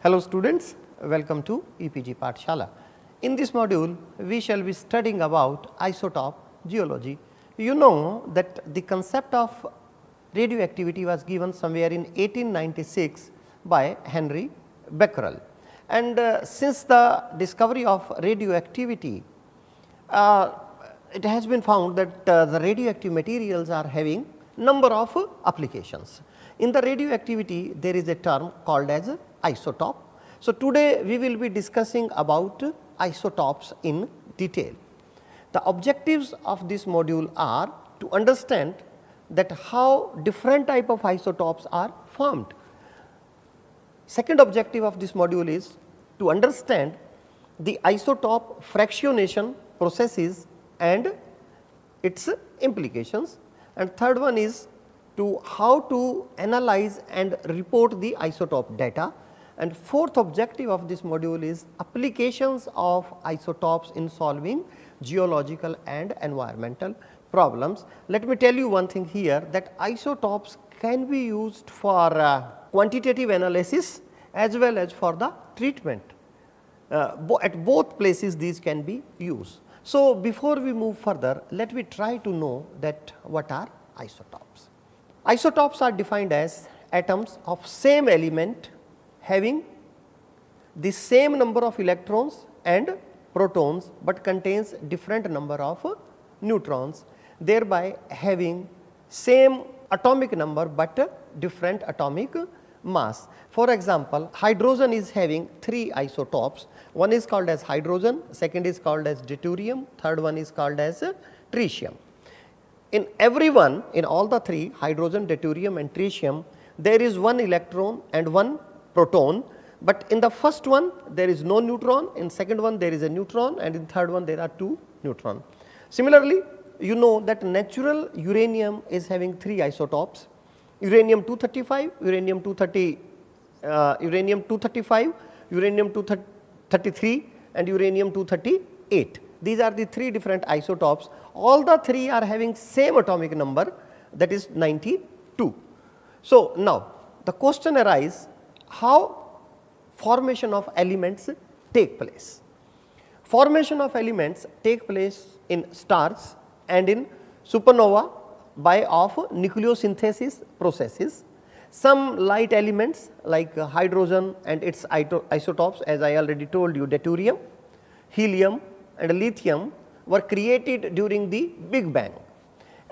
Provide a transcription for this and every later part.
Hello students, welcome to EPG Pathshala. In this module, we shall be studying about isotope geology. You know that the concept of radioactivity was given somewhere in 1896 by Henry Becquerel, and since the discovery of radioactivity, it has been found that the radioactive materials are having number of applications. In the radioactivity, there is a term called as isotope. So, today we will be discussing about isotopes in detail. The objectives of this module are to understand that how different type of isotopes are formed. Second objective of this module is to understand the isotope fractionation processes and its implications, and third one is to how to analyze and report the isotope data, and fourth objective of this module is applications of isotopes in solving geological and environmental problems. Let me tell you one thing here, that isotopes can be used for quantitative analysis as well as for the treatment. At both places these can be used. So, before we move further, let me try to know that what are isotopes. Isotopes are defined as atoms of same element having the same number of electrons and protons, but contains different number of neutrons, thereby having same atomic number, but different atomic mass. For example, hydrogen is having 3 isotopes. One is called as hydrogen, second is called as deuterium, third one is called as tritium. In every one, in all the 3, hydrogen, deuterium and tritium, there is 1 electron and 1 proton, but in the first one there is no neutron, in second one there is a neutron, and in third one there are 2 neutron. Similarly, you know that natural uranium is having 3 isotopes: uranium 235, uranium 235, uranium 233 and uranium 238. These are the 3 different isotopes. All the 3 are having same atomic number, that is 92. So, now the question arises, how formation of elements take place. Formation of elements take place in stars and in supernova by of nucleosynthesis processes. Some light elements like hydrogen and its isotopes, as I already told you, deuterium, helium and lithium, were created during the Big Bang.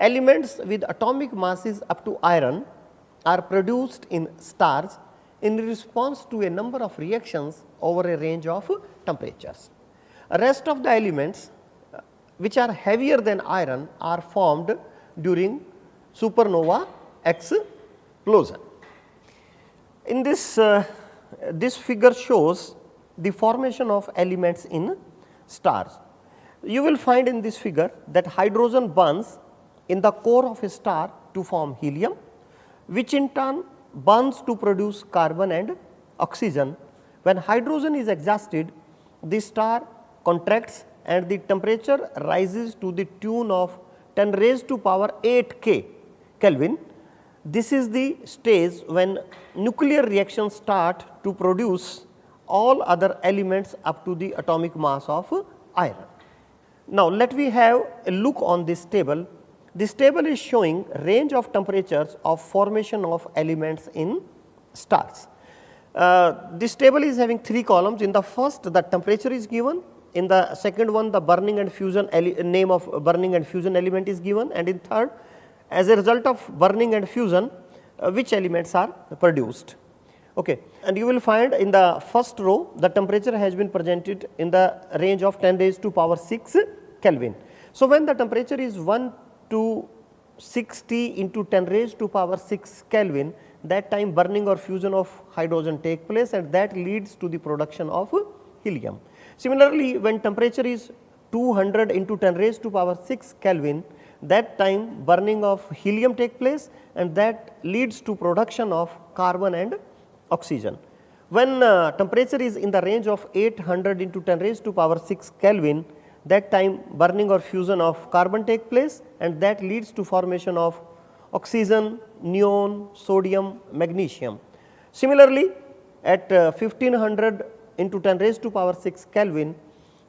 Elements with atomic masses up to iron are produced in stars in response to a number of reactions over a range of temperatures. Rest of the elements which are heavier than iron are formed during supernova explosion. In this, this figure shows the formation of elements in stars. You will find in this figure that hydrogen burns in the core of a star to form helium, which in turn burns to produce carbon and oxygen. When hydrogen is exhausted, the star contracts and the temperature rises to the tune of 10 raised to power 8 Kelvin. This is the stage when nuclear reactions start to produce all other elements up to the atomic mass of iron. Now, let me have a look on this table. This table is showing range of temperatures of formation of elements in stars. This table is having 3 columns. In the first, the temperature is given. In the second one, the burning and fusion name of burning and fusion element is given, and in third, as a result of burning and fusion, which elements are produced. Okay. And you will find in the first row, the temperature has been presented in the range of 10 raised to power 6 Kelvin. So, when the temperature is 1 to 60 into 10 raised to power 6 Kelvin, that time burning or fusion of hydrogen take place, and that leads to the production of helium. Similarly, when temperature is 200 into 10 raised to power 6 Kelvin, that time burning of helium take place, and that leads to production of carbon and oxygen. When temperature is in the range of 800 into 10 raised to power 6 Kelvin, that time burning or fusion of carbon take place, and that leads to formation of oxygen, neon, sodium, magnesium. Similarly, at 1500 into 10 raised to power 6 Kelvin,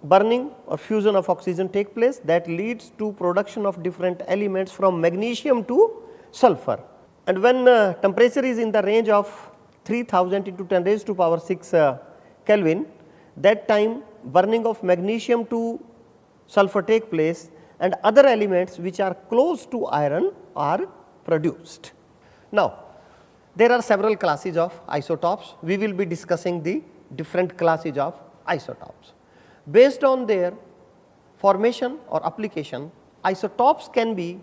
burning or fusion of oxygen take place that leads to production of different elements from magnesium to sulfur. And when temperature is in the range of 3000 into 10 raised to power 6 Kelvin, that time burning of magnesium to sulfur take place and other elements which are close to iron are produced. Now, there are several classes of isotopes. We will be discussing the different classes of isotopes. Based on their formation or application, isotopes can be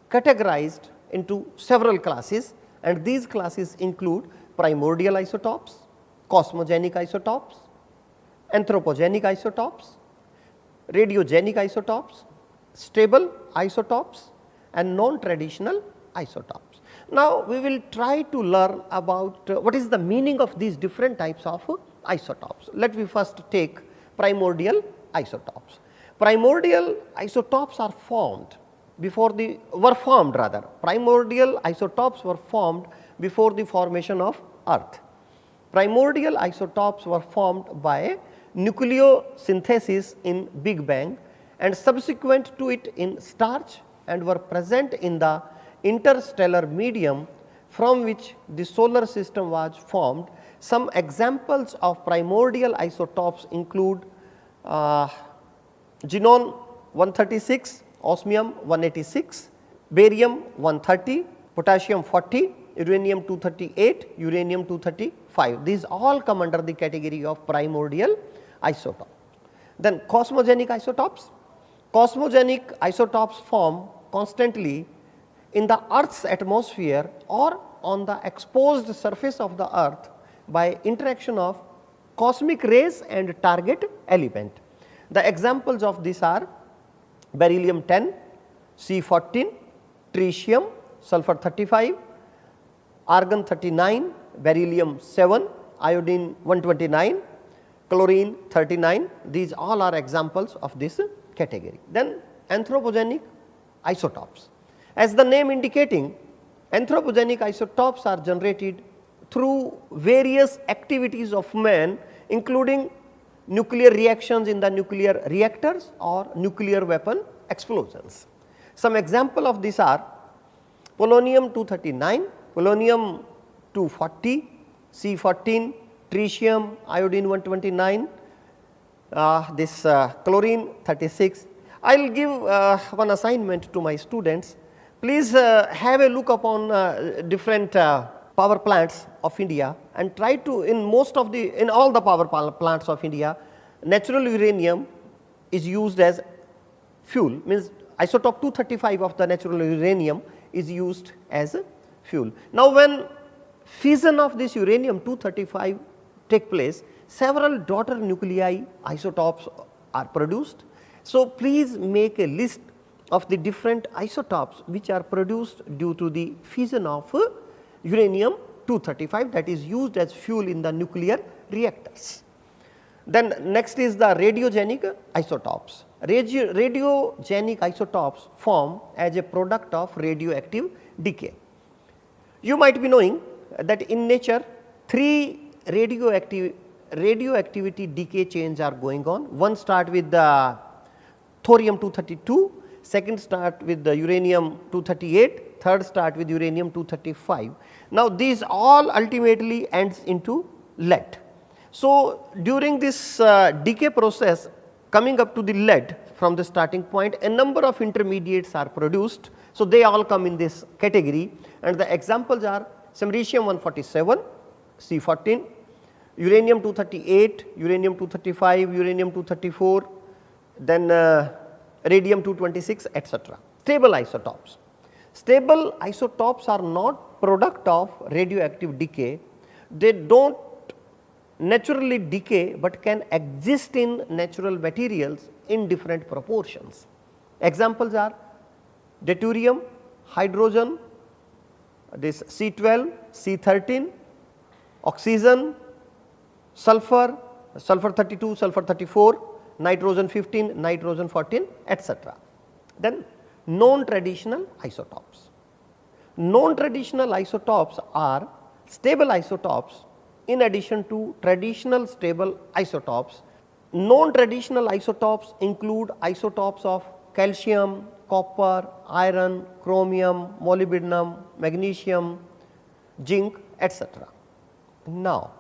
categorized into several classes, and these classes include primordial isotopes, cosmogenic isotopes, anthropogenic isotopes, radiogenic isotopes, stable isotopes and non-traditional isotopes. Now, we will try to learn about what is the meaning of these different types of isotopes. Let me first take primordial isotopes. Primordial isotopes are formed primordial isotopes were formed before the formation of earth. Primordial isotopes were formed by nucleosynthesis in Big Bang and subsequent to it in starch, and were present in the interstellar medium from which the solar system was formed. Some examples of primordial isotopes include xenon 136, osmium 186, barium 130, potassium 40, uranium 238, uranium 235. These all come under the category of primordial isotope. Then cosmogenic isotopes. Cosmogenic isotopes form constantly in the earth's atmosphere or on the exposed surface of the earth by interaction of cosmic rays and target element. The examples of these are beryllium 10, C14, tritium, sulfur 35, argon 39, beryllium 7, iodine 129, chlorine 39. These all are examples of this category. Then anthropogenic isotopes. As the name indicating, anthropogenic isotopes are generated through various activities of man, including nuclear reactions in the nuclear reactors or nuclear weapon explosions. Some example of these are polonium 239, polonium 240, C14, tritium, iodine 129, this chlorine 36. I will give one assignment to my students. Please have a look upon different power plants of India and try to, in all the power plants of India, natural uranium is used as fuel, means isotope 235 of the natural uranium is used as a fuel. Now, when fission of this uranium 235 take place, several daughter nuclei isotopes are produced. So, please make a list of the different isotopes which are produced due to the fission of uranium 235 that is used as fuel in the nuclear reactors. Then next is the radiogenic isotopes. Radiogenic isotopes form as a product of radioactive decay. You might be knowing that in nature 3 radioactivity decay chains are going on. One start with the thorium 232, second start with the uranium 238, third start with uranium 235. Now, these all ultimately ends into lead. So, during this decay process coming up to the lead from the starting point, a number of intermediates are produced. So, they all come in this category, and the examples are samarium 147, C14, uranium 238, uranium 235, uranium 234, then radium 226, etc. Stable isotopes. Stable isotopes are not product of radioactive decay. They do not naturally decay, but can exist in natural materials in different proportions. Examples are deuterium, hydrogen, this C12, C13, oxygen, sulfur, sulfur 32, sulfur 34, nitrogen 15, nitrogen 14, etc. Then non-traditional isotopes. Non-traditional isotopes are stable isotopes in addition to traditional stable isotopes. Non-traditional isotopes include isotopes of calcium, copper, iron, chromium, molybdenum, magnesium, zinc, etc. Now,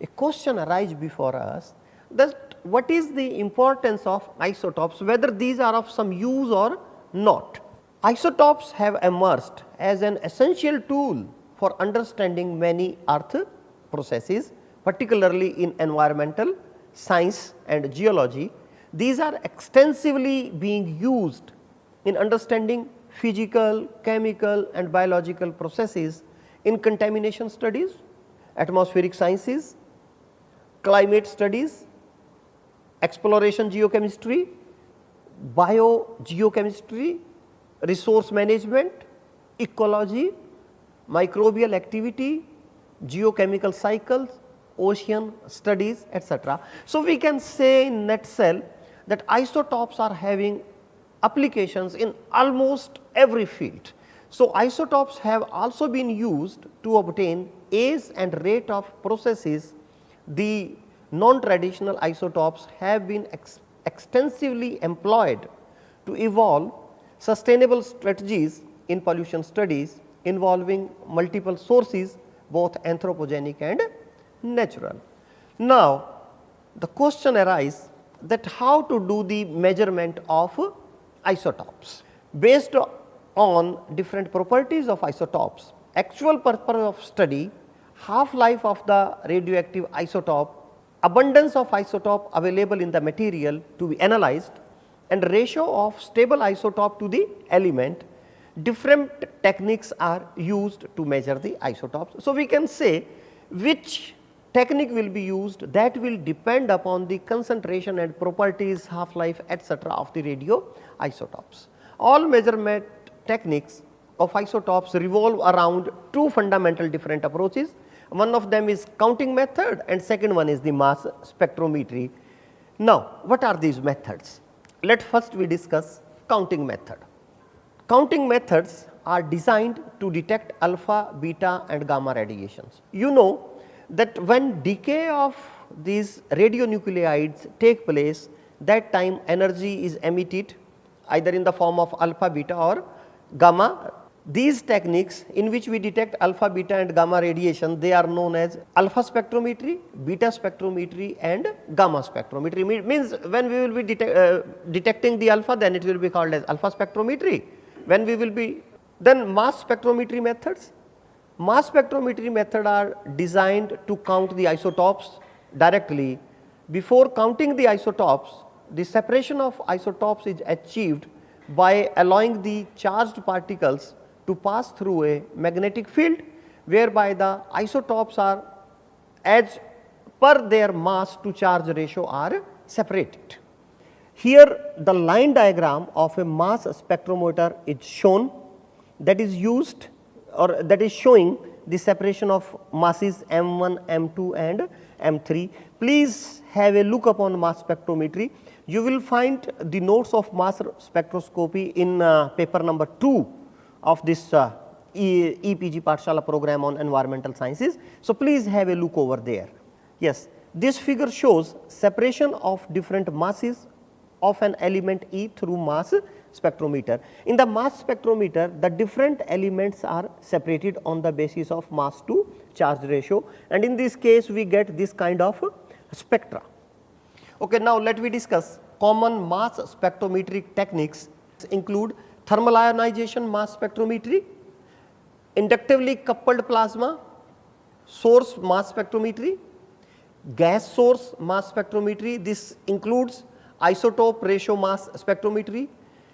a question arises before us that what is the importance of isotopes, whether these are of some use or not. Isotopes have emerged as an essential tool for understanding many earth processes, particularly in environmental science and geology. These are extensively being used in understanding physical, chemical and biological processes in contamination studies, atmospheric sciences, climate studies, exploration geochemistry, biogeochemistry, resource management, ecology, microbial activity, geochemical cycles, ocean studies, etc. So, we can say in nutshell that isotopes are having applications in almost every field. So, isotopes have also been used to obtain age and rate of processes. The non-traditional isotopes have been extensively employed to evolve sustainable strategies in pollution studies involving multiple sources, both anthropogenic and natural. Now, the question arises that how to do the measurement of isotopes. Based on different properties of isotopes, actual purpose of study, half-life of the radioactive isotope, abundance of isotope available in the material to be analyzed, and ratio of stable isotope to the element, different techniques are used to measure the isotopes. So, we can say which technique will be used, that will depend upon the concentration and properties, half-life, etc. of the radioisotopes. All measurement techniques of isotopes revolve around two fundamental different approaches. One of them is counting method and second one is the mass spectrometry. Now, what are these methods? Let first we discuss counting method. Counting methods are designed to detect alpha, beta and gamma radiations. You know that when decay of these radionuclides take place, that time energy is emitted either in the form of alpha, beta or gamma. These techniques in which we detect alpha, beta and gamma radiation, they are known as alpha spectrometry, beta spectrometry and gamma spectrometry. Means when we will be detecting the alpha, then it will be called as alpha spectrometry. When we will be, then mass spectrometry methods. Mass spectrometry method are designed to count the isotopes directly. Before counting the isotopes, the separation of isotopes is achieved by allowing the charged particles to pass through a magnetic field, whereby the isotopes are as per their mass to charge ratio are separated. Here the line diagram of a mass spectrometer is shown, that is used or that is showing the separation of masses M1, M2 and M3. Please have a look upon mass spectrometry. You will find the notes of mass spectroscopy in paper number 2 of this EPG Pathshala program on environmental sciences. So, please have a look over there. Yes, this figure shows separation of different masses of an element E through mass spectrometer. In the mass spectrometer, the different elements are separated on the basis of mass to charge ratio, and in this case we get this kind of spectra. Okay, now let me discuss common mass spectrometric techniques. Include thermal ionization mass spectrometry, inductively coupled plasma, source mass spectrometry, gas source mass spectrometry. This includes isotope ratio mass spectrometry,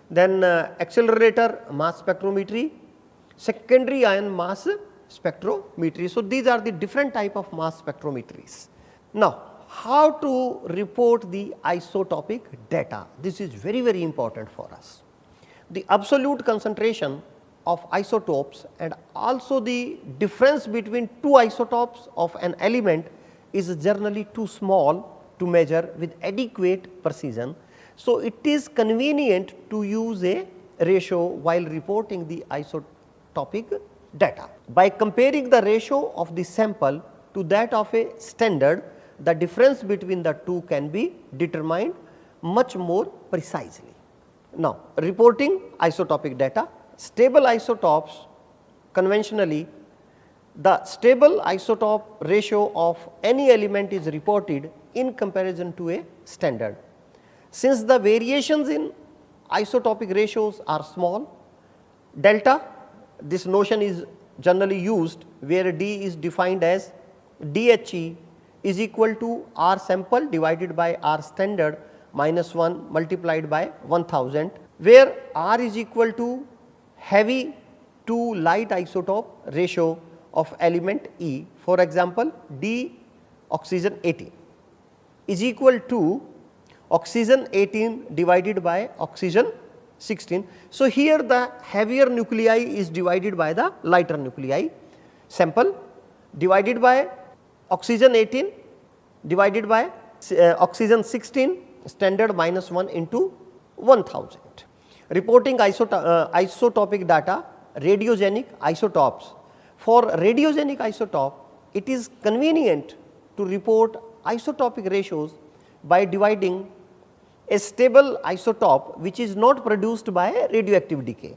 then accelerator mass spectrometry, secondary ion mass spectrometry. So, these are the different type of mass spectrometries. Now, how to report the isotopic data? This is very, very important for us. The absolute concentration of isotopes and also the difference between two isotopes of an element is generally too small to measure with adequate precision. So, it is convenient to use a ratio while reporting the isotopic data. By comparing the ratio of the sample to to that of a standard, the difference between the two can be determined much more precisely. Now, reporting isotopic data, stable isotopes conventionally, the stable isotope ratio of any element is reported in comparison to a standard. Since the variations in isotopic ratios are small, delta, this notion is generally used where D is defined as DHE is equal to R sample divided by R standard minus 1 multiplied by 1000, where R is equal to heavy to light isotope ratio of element E. For example, D oxygen 18 is equal to oxygen 18 divided by oxygen 16. So, here the heavier nuclei is divided by the lighter nuclei, sample divided by oxygen 18 divided by oxygen 16 standard minus 1 into 1000. Reporting isotopic data, radiogenic isotopes. For radiogenic isotope, it is convenient to report isotopic ratios by dividing a stable isotope which is not produced by radioactive decay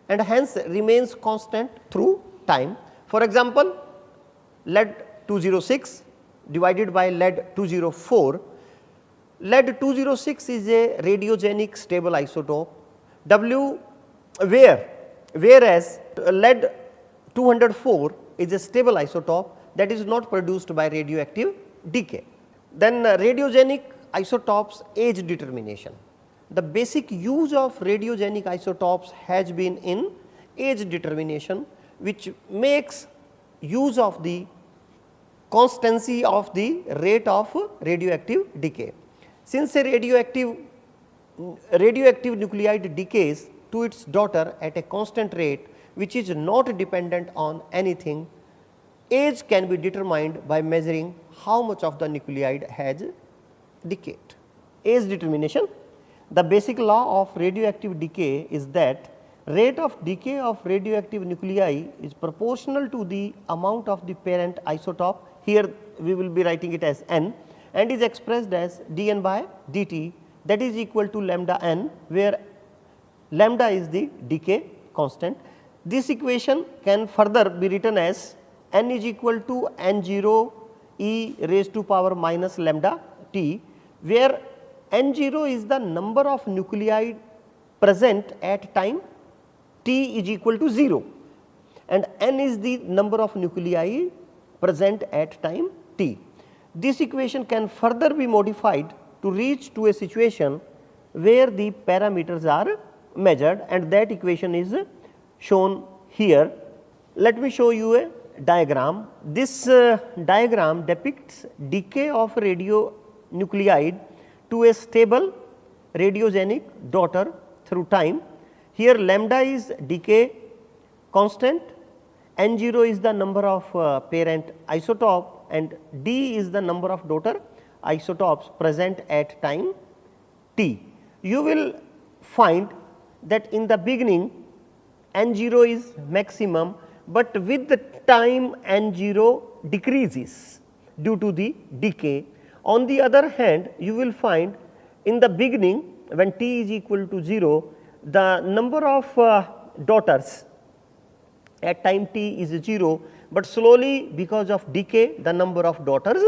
and hence remains constant through time. For example, lead 206 divided by lead 204. Lead 206 is a radiogenic stable isotope whereas lead 204 is a stable isotope that is not produced by radioactive decay. Then radiogenic isotopes age determination. The basic use of radiogenic isotopes has been in age determination, which makes use of the constancy of the rate of radioactive decay. Since a radioactive nuclide decays to its daughter at a constant rate which is not dependent on anything, age can be determined by measuring how much of the nuclide has decayed. Age determination. The basic law of radioactive decay is that rate of decay of radioactive nuclei is proportional to the amount of the parent isotope. Here we will be writing it as n and is expressed as dN by dt, that is equal to lambda n, where lambda is the decay constant. This equation can further be written as n is equal to n0 e raised to power minus lambda t, where n0 is the number of nuclei present at time t is equal to 0 and n is the number of nuclei present at time t. This equation can further be modified to reach to a situation where the parameters are measured, and that equation is shown here. Let me show you a diagram. This diagram depicts decay of radionuclide to a stable radiogenic daughter through time. Here lambda is decay constant, n0 is the number of parent isotope and d is the number of daughter isotopes present at time t. You will find that in the beginning n0 is maximum, but with the time n0 decreases due to the decay. On the other hand, you will find in the beginning when t is equal to 0, the number of daughters at time t is 0, but slowly because of decay the number of daughters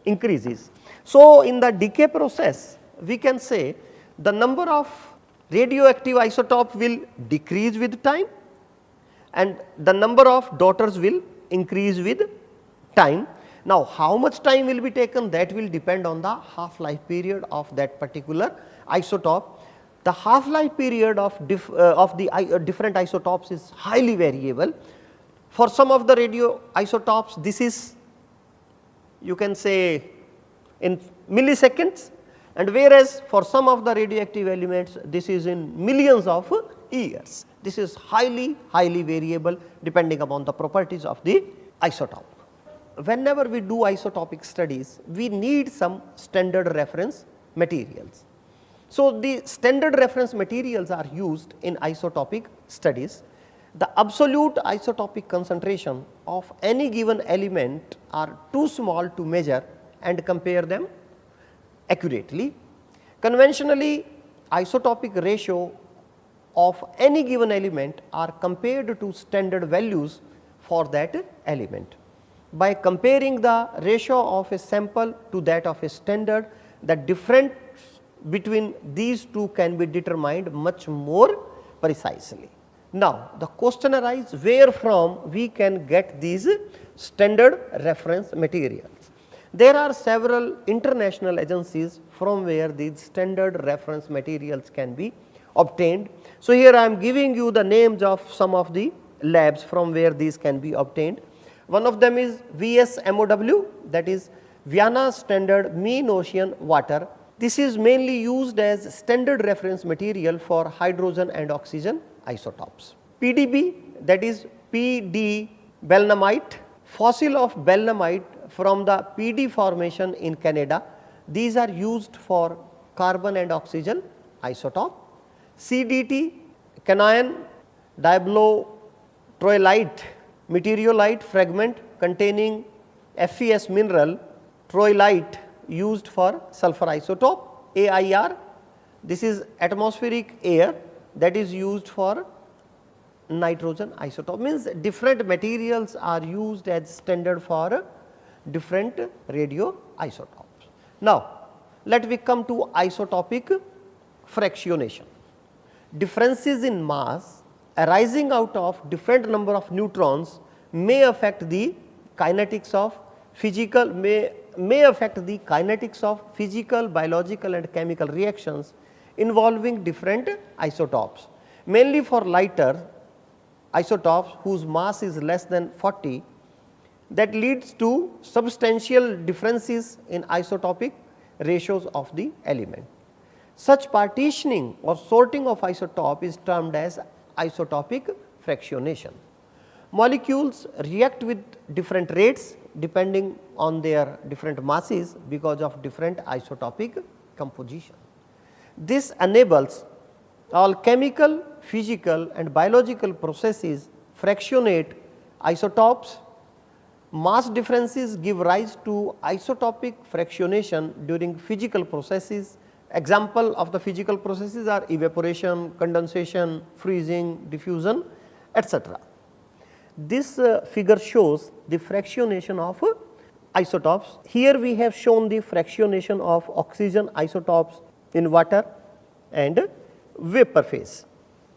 increases. So, in the decay process we can say the number of radioactive isotope will decrease with time and the number of daughters will increase with time. Now, how much time will be taken, that will depend on the half life period of that particular isotope. The half life period of the different isotopes is highly variable. For some of the radioisotopes this is, you can say, in milliseconds, and whereas for some of the radioactive elements this is in millions of years. This is highly variable depending upon the properties of the isotope. Whenever we do isotopic studies, we need some standard reference materials. So, the standard reference materials are used in isotopic studies. The absolute isotopic concentration of any given element are too small to measure and compare them accurately. Conventionally, isotopic ratio of any given element are compared to standard values for that element. By comparing the ratio of a sample to that of a standard, the difference between these two can be determined much more precisely. Now, the question arises where from we can get these standard reference materials. There are several international agencies from where these standard reference materials can be obtained. So, here I am giving you the names of some of the labs from where these can be obtained. One of them is VSMOW, that is Vienna Standard Mean Ocean Water. This is mainly used as standard reference material for hydrogen and oxygen isotopes. PDB, that is PD belemnite, fossil of belemnite from the PD formation in Canada. These are used for carbon and oxygen isotope. CDT, canine diablotroilite meteorolite fragment containing FeS mineral troilite used for sulfur isotope. AIR, this is atmospheric air that is used for nitrogen isotope, means different materials are used as standard for different radio isotopes. Now, let me come to isotopic fractionation. Differences in mass arising out of different number of neutrons may affect the kinetics of physical biological and chemical reactions involving different isotopes. Mainly for lighter isotopes whose mass is less than 40, that leads to substantial differences in isotopic ratios of the element. Such partitioning or sorting of isotope is termed as isotopic fractionation. Molecules react with different rates depending on their different masses because of different isotopic composition. This enables all chemical, physical and biological processes fractionate isotopes. Mass differences give rise to isotopic fractionation during physical processes. Example of the physical processes are evaporation, condensation, freezing, diffusion, etc. This figure shows the fractionation of isotopes. Here we have shown the fractionation of oxygen isotopes in water and vapor phase.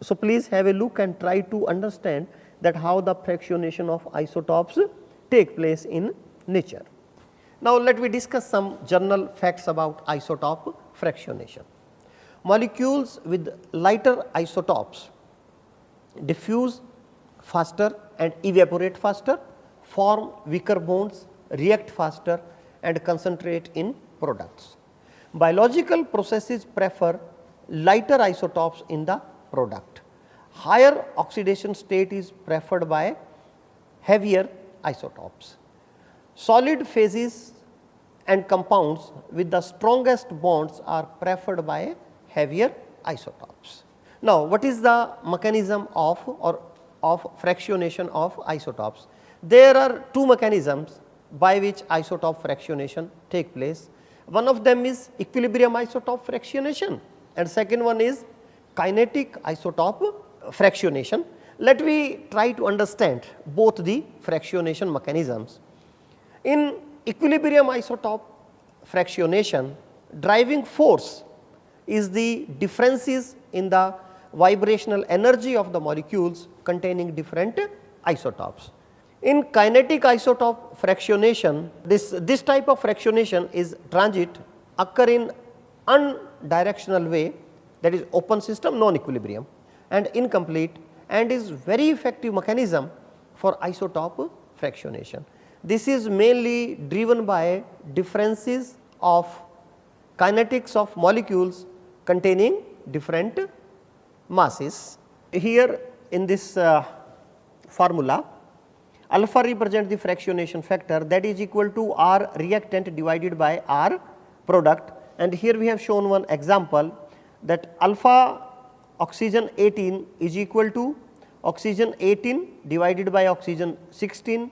So, please have a look and try to understand that how the fractionation of isotopes take place in nature. Now, let me discuss some general facts about isotope fractionation. Molecules with lighter isotopes diffuse faster and evaporate faster, form weaker bonds, react faster and concentrate in products. Biological processes prefer lighter isotopes in the product. Higher oxidation state is preferred by heavier isotopes. Solid phases and compounds with the strongest bonds are preferred by heavier isotopes. Now, what is the mechanism of fractionation of isotopes? There are two mechanisms by which isotope fractionation take place. One of them is equilibrium isotope fractionation and second one is kinetic isotope fractionation. Let me try to understand both the fractionation mechanisms. In equilibrium isotope fractionation, driving force is the differences in the vibrational energy of the molecules containing different isotopes. In kinetic isotope fractionation, this type of fractionation is transit, occur in unidirectional way, that is open system non equilibrium and incomplete, and is very effective mechanism for isotope fractionation. This is mainly driven by differences of kinetics of molecules containing different masses. Here in this formula, alpha represents the fractionation factor, that is equal to R reactant divided by R product, and here we have shown one example that alpha oxygen 18 is equal to oxygen 18 divided by oxygen 16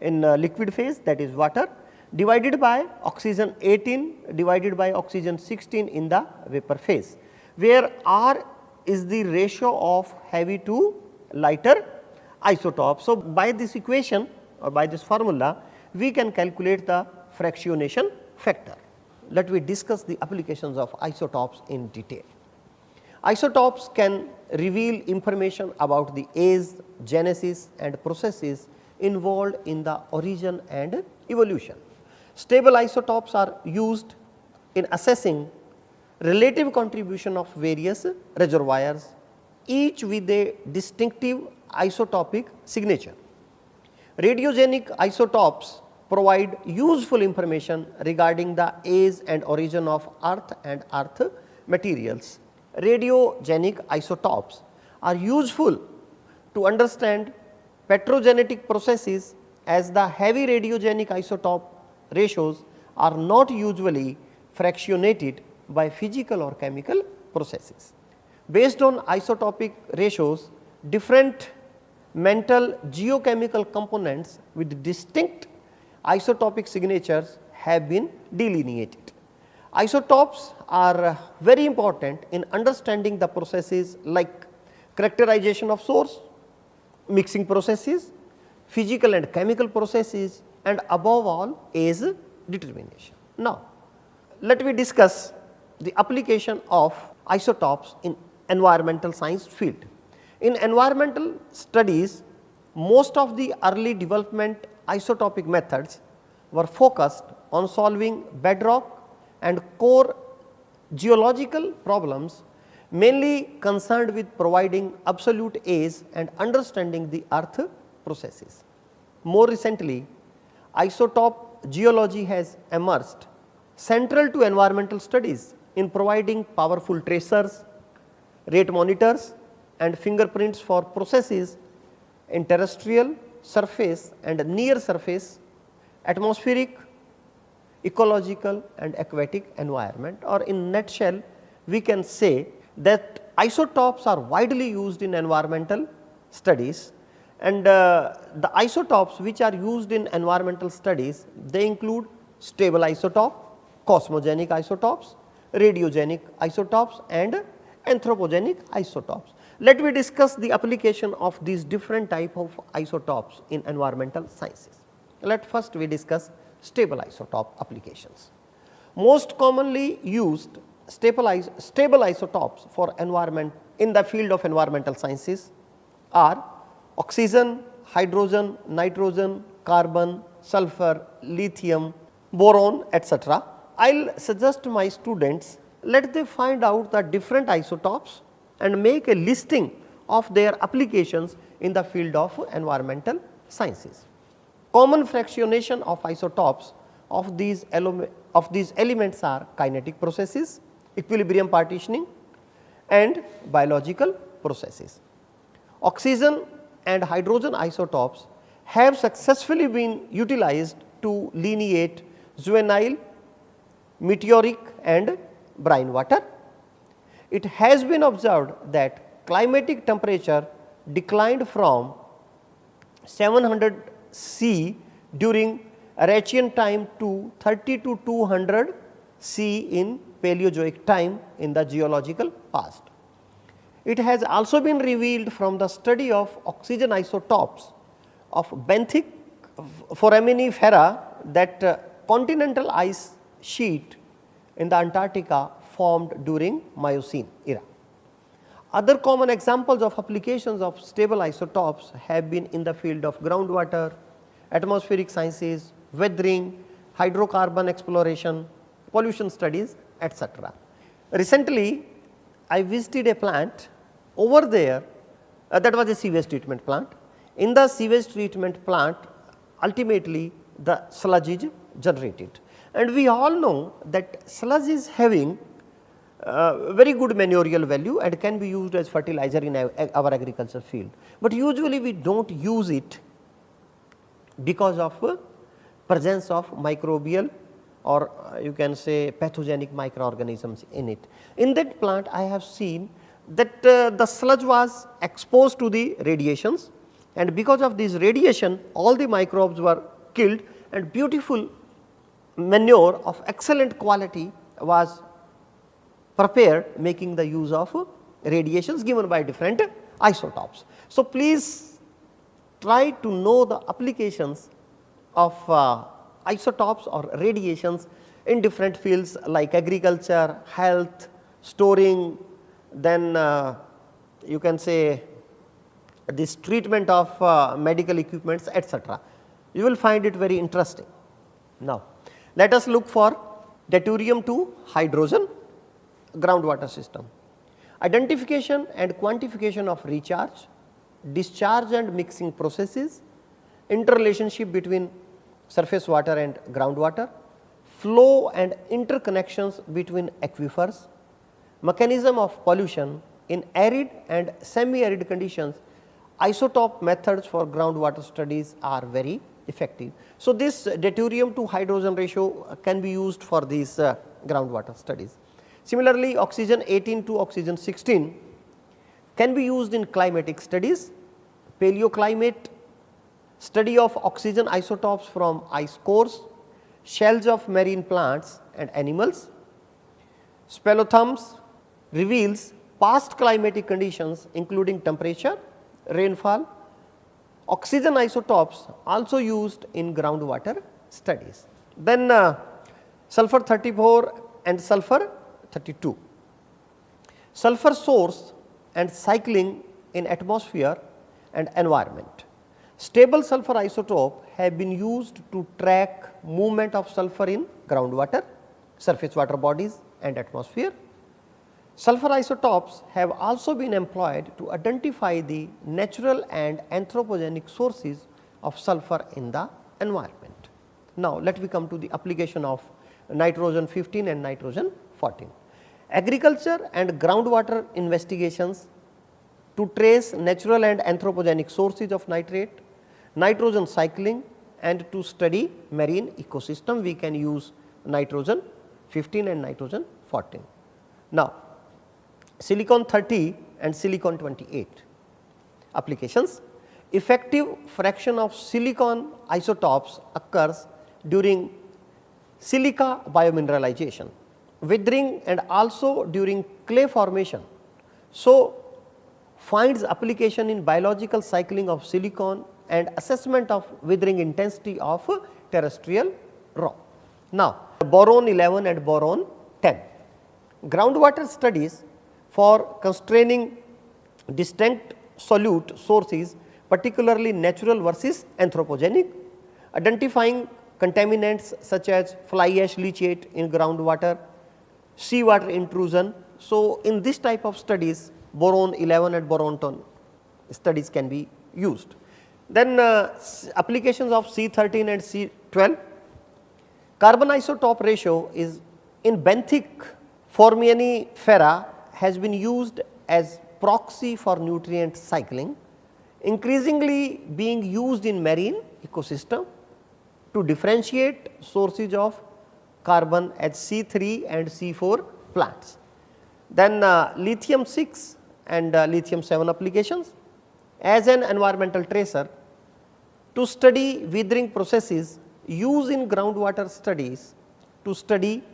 in liquid phase, that is water, divided by oxygen 18 divided by oxygen 16 in the vapor phase, where R is the ratio of heavy to lighter isotope. So, by this equation or by this formula we can calculate the fractionation factor. Let me discuss the applications of isotopes in detail. Isotopes can reveal information about the age, genesis and processes involved in the origin and evolution. Stable isotopes are used in assessing relative contribution of various reservoirs, each with a distinctive isotopic signature. Radiogenic isotopes provide useful information regarding the age and origin of earth and earth materials. Radiogenic isotopes are useful to understand petrogenetic processes, as the heavy radiogenic isotope ratios are not usually fractionated by physical or chemical processes. Based on isotopic ratios, different mental geochemical components with distinct isotopic signatures have been delineated. Isotopes are very important in understanding the processes like characterization of source, mixing processes, physical and chemical processes, and above all age determination. Now, let me discuss the application of isotopes in environmental science field. In environmental studies, most of the early development isotopic methods were focused on solving bedrock and core geological problems, mainly concerned with providing absolute age and understanding the earth processes. More recently, isotope geology has emerged central to environmental studies in providing powerful tracers, rate monitors and fingerprints for processes in terrestrial, surface and near surface, atmospheric, ecological and aquatic environment. Or in nutshell, we can say that isotopes are widely used in environmental studies, and the isotopes which are used in environmental studies, they include stable isotope, cosmogenic isotopes, radiogenic isotopes and anthropogenic isotopes. Let me discuss the application of these different type of isotopes in environmental sciences. Let first we discuss stable isotope applications. Most commonly used stable isotopes for environment in the field of environmental sciences are oxygen, hydrogen, nitrogen, carbon, sulfur, lithium, boron, etc. I will suggest to my students, let them find out the different isotopes and make a listing of their applications in the field of environmental sciences. Common fractionation of isotopes of these elements are kinetic processes, equilibrium partitioning and biological processes. Oxygen and hydrogen isotopes have successfully been utilized to lineate juvenile, meteoric and brine water. It has been observed that climatic temperature declined from 700 C during Archean time to 30 to 200 C in Paleozoic time in the geological past. It has also been revealed from the study of oxygen isotopes of benthic foraminifera that continental ice sheet in the Antarctica formed during Miocene era. Other common examples of applications of stable isotopes have been in the field of groundwater, atmospheric sciences, weathering, hydrocarbon exploration, pollution studies, etc. Recently, I visited a plant over there that was a sewage treatment plant. In the sewage treatment plant, ultimately the sludge is generated, and we all know that sludge is having very good manurial value and can be used as fertilizer in our agriculture field, but usually we do not use it because of presence of microbial or you can say pathogenic microorganisms in it. In that plant I have seen that the sludge was exposed to the radiations, and because of this radiation all the microbes were killed, and beautiful manure of excellent quality was prepared, making the use of radiations given by different isotopes. So, please try to know the applications of isotopes or radiations in different fields like agriculture, health, storing, then you can say this treatment of medical equipments, etc. You will find it very interesting. Now, let us look for deuterium to hydrogen groundwater system. Identification and quantification of recharge, discharge and mixing processes, interrelationship between surface water and groundwater, flow and interconnections between aquifers, mechanism of pollution in arid and semi-arid conditions. Isotope methods for groundwater studies are very effective. So, this deuterium to hydrogen ratio can be used for these groundwater studies. Similarly, oxygen 18 to oxygen 16 can be used in climatic studies, paleoclimate, study of oxygen isotopes from ice cores, shells of marine plants and animals. Speleothems reveals past climatic conditions including temperature, rainfall. Oxygen isotopes also used in groundwater studies. Then sulfur 34 and sulfur 32. Sulfur source and cycling in atmosphere and environment. Stable sulfur isotope have been used to track movement of sulfur in groundwater, surface water bodies and atmosphere. Sulfur isotopes have also been employed to identify the natural and anthropogenic sources of sulfur in the environment. Now, let me come to the application of nitrogen 15 and nitrogen 14. Agriculture and groundwater investigations to trace natural and anthropogenic sources of nitrate, nitrogen cycling, and to study marine ecosystem, we can use nitrogen 15 and nitrogen 14. Now, silicon 30 and silicon 28 applications. Effective fraction of silicon isotopes occurs during silica biomineralization, withering, and also during clay formation. So, finds application in biological cycling of silicon and assessment of withering intensity of terrestrial rock. Now, boron 11 and boron 10. Groundwater studies for constraining distinct solute sources, particularly natural versus anthropogenic, identifying contaminants such as fly ash leachate in groundwater, seawater intrusion. So, in this type of studies boron 11 and boron 10 studies can be used. Then applications of C13 and C12. Carbon isotope ratio is in benthic foraminifera has been used as proxy for nutrient cycling, increasingly being used in marine ecosystem to differentiate sources of carbon as C3 and C4 plants. Then lithium 6 and lithium 7 applications as an environmental tracer to study withering processes used in groundwater studies to study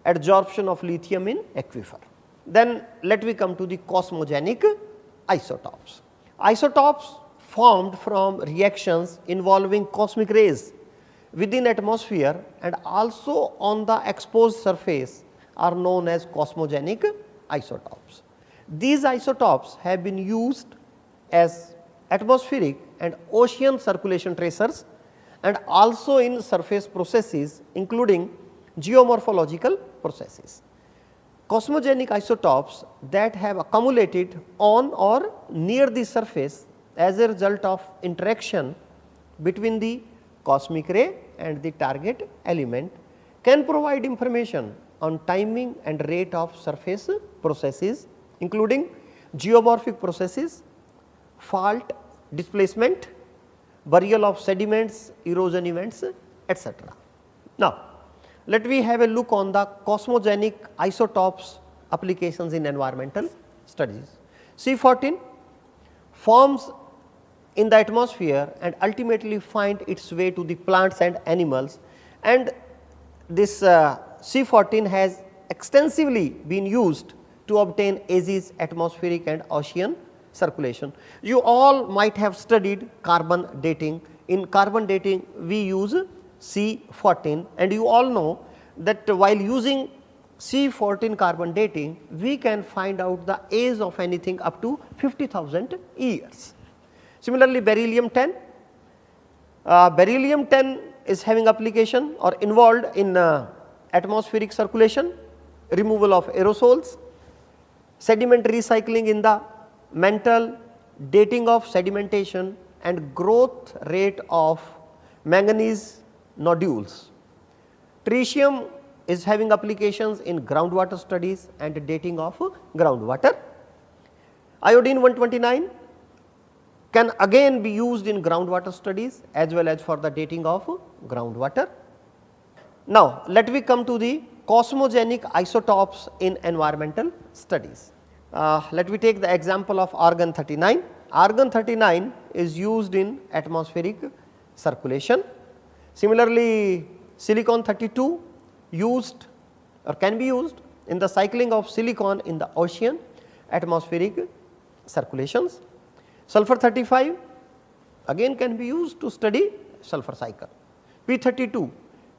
adsorption of lithium in aquifer. Then let me come to the cosmogenic isotopes. Isotopes formed from reactions involving cosmic rays within atmosphere and also on the exposed surface are known as cosmogenic isotopes. These isotopes have been used as atmospheric and ocean circulation tracers and also in surface processes including geomorphological processes. Cosmogenic isotopes that have accumulated on or near the surface as a result of interaction between the cosmic ray and the target element can provide information on timing and rate of surface processes including geomorphic processes, fault, displacement, burial of sediments, erosion events, etc. Now, let me have a look on the cosmogenic isotopes applications in environmental studies. C14 forms in the atmosphere and ultimately find its way to the plants and animals, and this C14 has extensively been used to obtain ASI's atmospheric and ocean circulation. You all might have studied carbon dating. In carbon dating we use C14, and you all know that while using C14 carbon dating we can find out the age of anything up to 50,000 years. Similarly, beryllium-10, beryllium-10 is having application or involved in atmospheric circulation, removal of aerosols, sediment recycling in the mantle, dating of sedimentation and growth rate of manganese nodules. Tritium is having applications in groundwater studies and dating of groundwater. Iodine 129 can again be used in groundwater studies as well as for the dating of groundwater. Now, let me come to the cosmogenic isotopes in environmental studies. Let me take the example of argon 39. Argon 39 is used in atmospheric circulation. Similarly, silicon 32 used or can be used in the cycling of silicon in the ocean atmospheric circulations. Sulfur 35 again can be used to study sulfur cycle. P32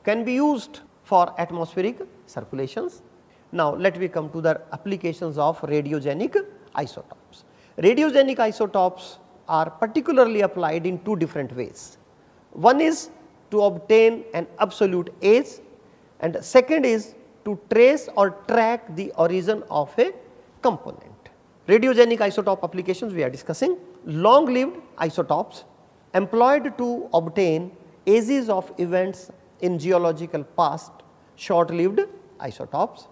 can be used for atmospheric circulations. Now, let me come to the applications of radiogenic isotopes. Radiogenic isotopes are particularly applied in two different ways. One is to obtain an absolute age, and second is to trace or track the origin of a component. Radiogenic isotope applications we are discussing. Long lived isotopes employed to obtain ages of events in geological past, short lived isotopes,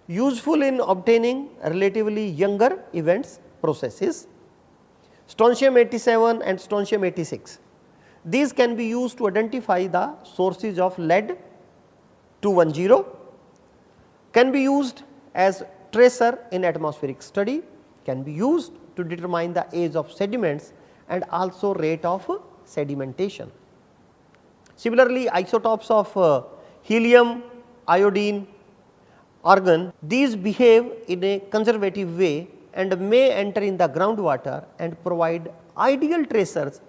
useful in obtaining relatively younger events processes. Strontium 87 and strontium 86, these can be used to identify the sources of lead 210, can be used as tracer in atmospheric study, can be used to determine the age of sediments and also rate of sedimentation. Similarly, isotopes of helium, iodine, argon, these behave in a conservative way and may enter in the groundwater and provide ideal tracers,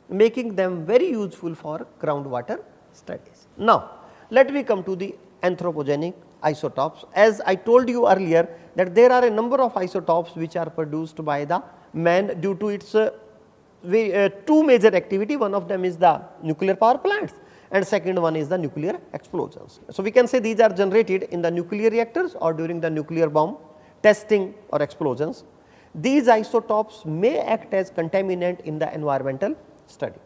making them very useful for groundwater studies. Now, let me come to the anthropogenic isotopes. As I told you earlier that there are a number of isotopes which are produced by the man due to its two major activity. One of them is the nuclear power plants and second one is the nuclear explosions. So, we can say these are generated in the nuclear reactors or during the nuclear bomb testing or explosions. These isotopes may act as contaminant in the environmental study.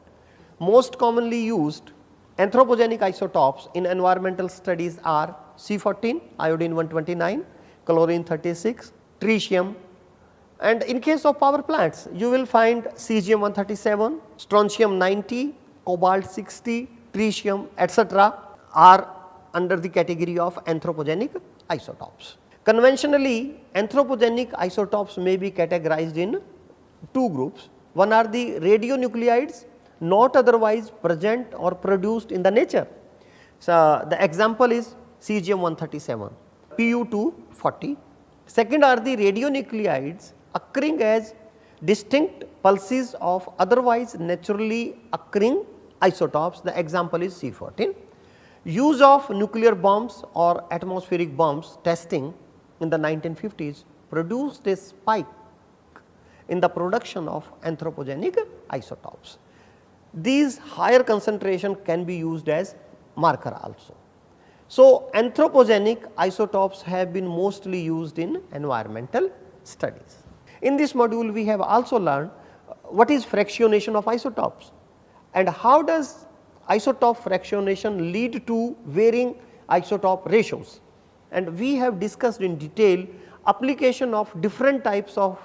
Most commonly used anthropogenic isotopes in environmental studies are C14, iodine 129, chlorine 36, tritium, and in case of power plants you will find cesium 137, strontium 90, cobalt 60, tritium etc. are under the category of anthropogenic isotopes. Conventionally, anthropogenic isotopes may be categorized in two groups. One are the radionuclides not otherwise present or produced in the nature. So, the example is cesium 137, Pu 240. Second are the radionuclides occurring as distinct pulses of otherwise naturally occurring isotopes. The example is C14. Use of nuclear bombs or atmospheric bombs testing in the 1950s produced a spike in the production of anthropogenic isotopes. These higher concentration can be used as marker also. So, anthropogenic isotopes have been mostly used in environmental studies. In this module we have also learned what is fractionation of isotopes and how does isotope fractionation lead to varying isotope ratios, and we have discussed in detail application of different types of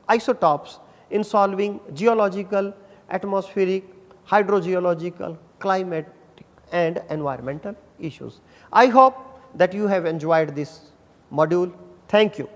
isotopes in solving geological, atmospheric, hydrogeological, climatic and environmental issues. I hope that you have enjoyed this module. Thank you.